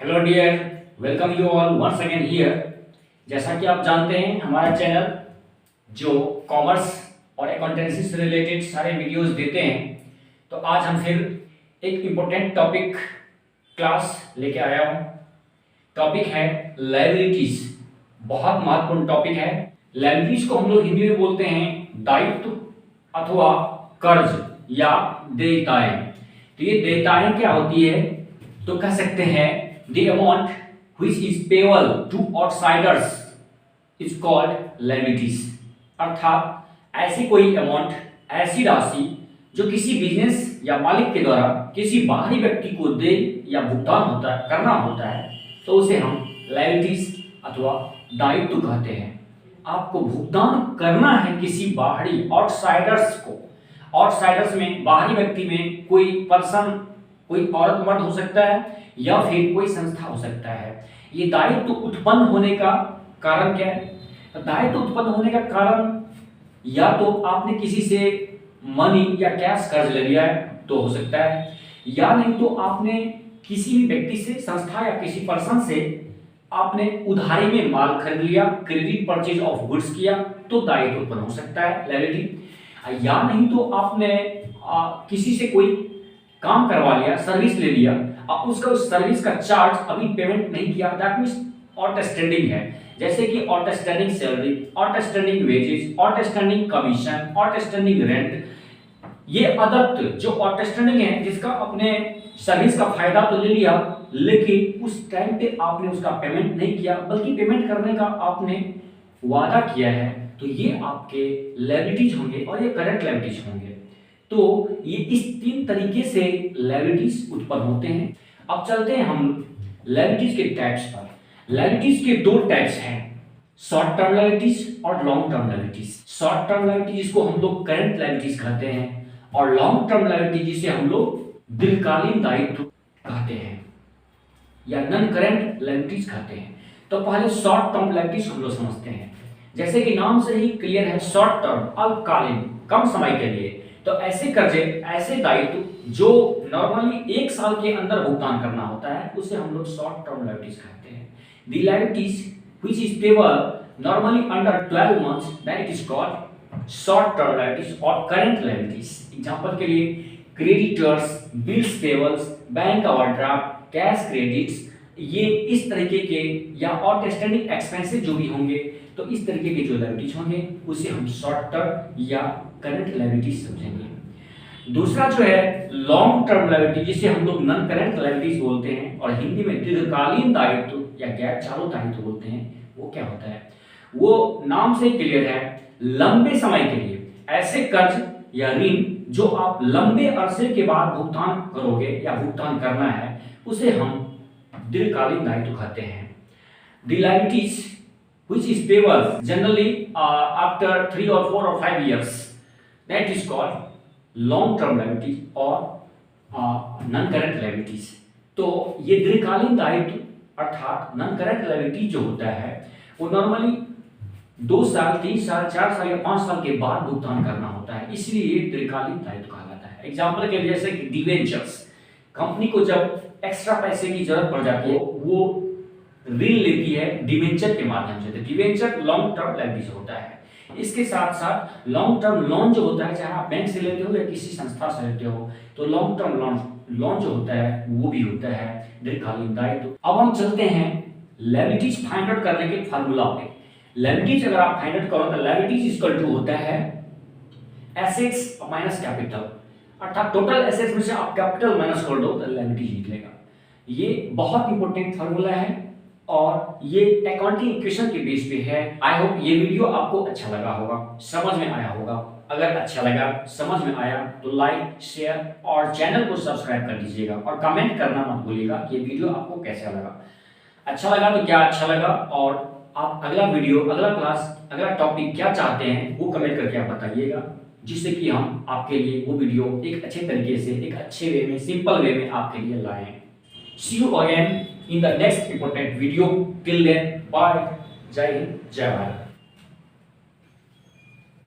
Hello dear, welcome you all once again here. जैसा कि आप जानते हैं हमारा चैनल जो कॉमर्स और अकाउंटेंसी से रिलेटेड सारे वीडियोस देते हैं, तो आज हम फिर एक इम्पोर्टेंट टॉपिक क्लास लेके आया हूँ। टॉपिक है लायबिलिटीज। बहुत महत्वपूर्ण टॉपिक है। लायबिलिटीज को हम लोग हिंदी में बोलते हैं दायित्व अथवा कर्ज या देयताएं। तो ये देयताएं क्या होती है, तो कह सकते हैं the amount which is payable to outsiders is called liabilities। अर्थात ऐसी कोई अमाउंट, ऐसी राशि जो किसी बिजनेस या मालिक के द्वारा किसी बाहरी व्यक्ति को दे या भुगतान करना होता है, तो उसे हम लायबिलिटीज अथवा दायित्व कहते हैं। आपको भुगतान करना है किसी बाहरी आउटसाइडर्स को। आउटसाइडर्स में बाहरी व्यक्ति में कोई पर्सन, कोई औरत मर्द हो सकता है या फिर कोई संस्था हो सकता है। ये दायित्व उत्पन्न होने का कारण क्या है? तो दायित्व उत्पन्न होने का कारण या तो आपने किसी से मनी या कैश कर्ज ले लिया है तो हो सकता है, या नहीं तो आपने किसी भी व्यक्ति से, संस्था या किसी पर्सन से आपने उधारी में माल खरीद लिया, क्रेडिट परचेज ऑफ गुड्स किया, तो दायित्व उत्पन्न हो सकता है लायबिलिटी। या नहीं तो आपने किसी से कोई काम करवा लिया, सर्विस ले लिया, अब उसका उस सर्विस का चार्ज अभी पेमेंट नहीं किया, दैट मींस आउटस्टैंडिंग है। जैसे कि outstanding salary, outstanding wages, outstanding commission, outstanding rent. ये अदत्त जो आउटस्टैंडिंग है, जिसका अपने सर्विस का फायदा तो ले लिया, लेकिन उस टाइम पे आपने उसका पेमेंट नहीं किया, बल्कि पेमेंट करने का आपने वादा किया है, तो ये आपके लायबिलिटीज होंगे और ये करंट लायबिलिटीज होंगे। तो ये इस तीन तरीके से लायबिलिटीज उत्पन्न होते हैं। अब चलते हैं हम लायबिलिटीज के टाइप्स पर। लायबिलिटीज के दो टाइप्स हैं, शॉर्ट टर्म लायबिलिटीज और long term liabilities. Short term liabilities जिसको हम लोग करंट लायबिलिटीज कहते हैं, और लॉन्ग टर्म लायबिलिटी जिसे हम लोग दीर्घकालीन दायित्व कहते हैं या नॉन करंट लायबिलिटीज कहते हैं। तो पहले शॉर्ट टर्म लायबिलिटीज हम लोग समझते हैं। जैसे कि नाम से ही क्लियर है, शॉर्ट टर्म, अल्पकालीन, कम समय के लिए। तो ऐसे कर्जे, ऐसे दायित्व जो नॉर्मली 1 साल के अंदर भुगतान करना होता है, उसे हम लोग शॉर्ट टर्म लायबिलिटीज कहते हैं। The liabilities which is payable normally under 12 months, that it is called short term liabilities और करंट लायबिलिटीज। एग्जांपल के लिए creditors, bills payables, bank overdraft, cash credits, ये इस तरीके के या आउटस्टैंडिंग एक्सपेंसेस जो भी होंगे, तो इस तरीके के जो लायबिलिटीज होंगे उसे हम शॉर्ट टर्म या करंट लायबिलिटीज समझेंगे। दूसरा जो है लॉन्ग टर्म लायबिलिटी, जिसे हम लोग नॉन करंट लायबिलिटीज बोलते हैं और हिंदी में दीर्घकालीन दायित्व या गैर चालू दायित्व बोलते हैं। वो क्या होता है? वो नाम से क्लियर है, लंबे समय के लिए ऐसे कर्ज या ऋण जो आप लंबे अरसे के बाद भुगतान करोगे या भुगतान करना है, उसे हम दीर्घकालीन दायित्व कहते हैं। The liabilities which is payable generally after 3 or 4 or 5 years, that is called long term liabilities or non current liabilities। तो ये दीर्घकालीन दायित्व अर्थात नॉन करंट लायबिलिटी जो होता है, वो नॉर्मली 2 साल, 3 साल, 4 साल या 5 साल के बाद भुगतान करना होता है, इसलिए ये दीर्घकालीन दायित्व कहा जाता है। एग्जाम्पल के लिए जैसे कि डिवेंचर्स, कंपनी को जब एक्स्ट्रा पैसे की जरूरत पड़ जाती है, वो ऋण लेती है डिवेंचर के माध्यम से, तो डिवेंचर लॉन्ग टर्म लायबिलिटी होता है। इसके साथ साथ लॉन्ग टर्म लोन जो होता है, चाहे आप बैंक से लेते हो या किसी संस्था से लेते हो, तो लॉन्ग टर्म लोन जो होता है वो भी होता है दीर्घकालीन दायित्व। अब हम चलते हैं लायबिलिटीज फाइंड आउट करने के फार्मूला पे। लायबिलिटीज अगर आप फाइंड आउट करो तो लायबिलिटीज इक्वल टू होता है एसेट्स माइनस कैपिटल, अर्थात टोटल एसेट्स में से आप कैपिटल माइनस कर दो तो लायबिलिटीज निकलेगा। ये बहुत इंपॉर्टेंट फार्मूला है और ये अकाउंटिंग इक्वेशन के बेस पे है। आई होप ये वीडियो आपको अच्छा लगा होगा, समझ में आया होगा। अगर अच्छा लगा, समझ में आया, तो लाइक, शेयर और चैनल को सब्सक्राइब कर दीजिएगा और कमेंट करना मत भूलिएगा कि ये वीडियो आपको कैसा लगा। अच्छा लगा तो क्या अच्छा लगा, और आप अगला वीडियो, अगला क्लास, अगला टॉपिक क्या चाहते हैं वो कमेंट करके आप बताइएगा, जिससे कि हम आपके लिए वो वीडियो एक अच्छे तरीके से, एक अच्छे वे में, सिंपल वे में आपके लिए लाएं। See you again in the next important video. Till then, bye. Jai Hind, Jai Bharat.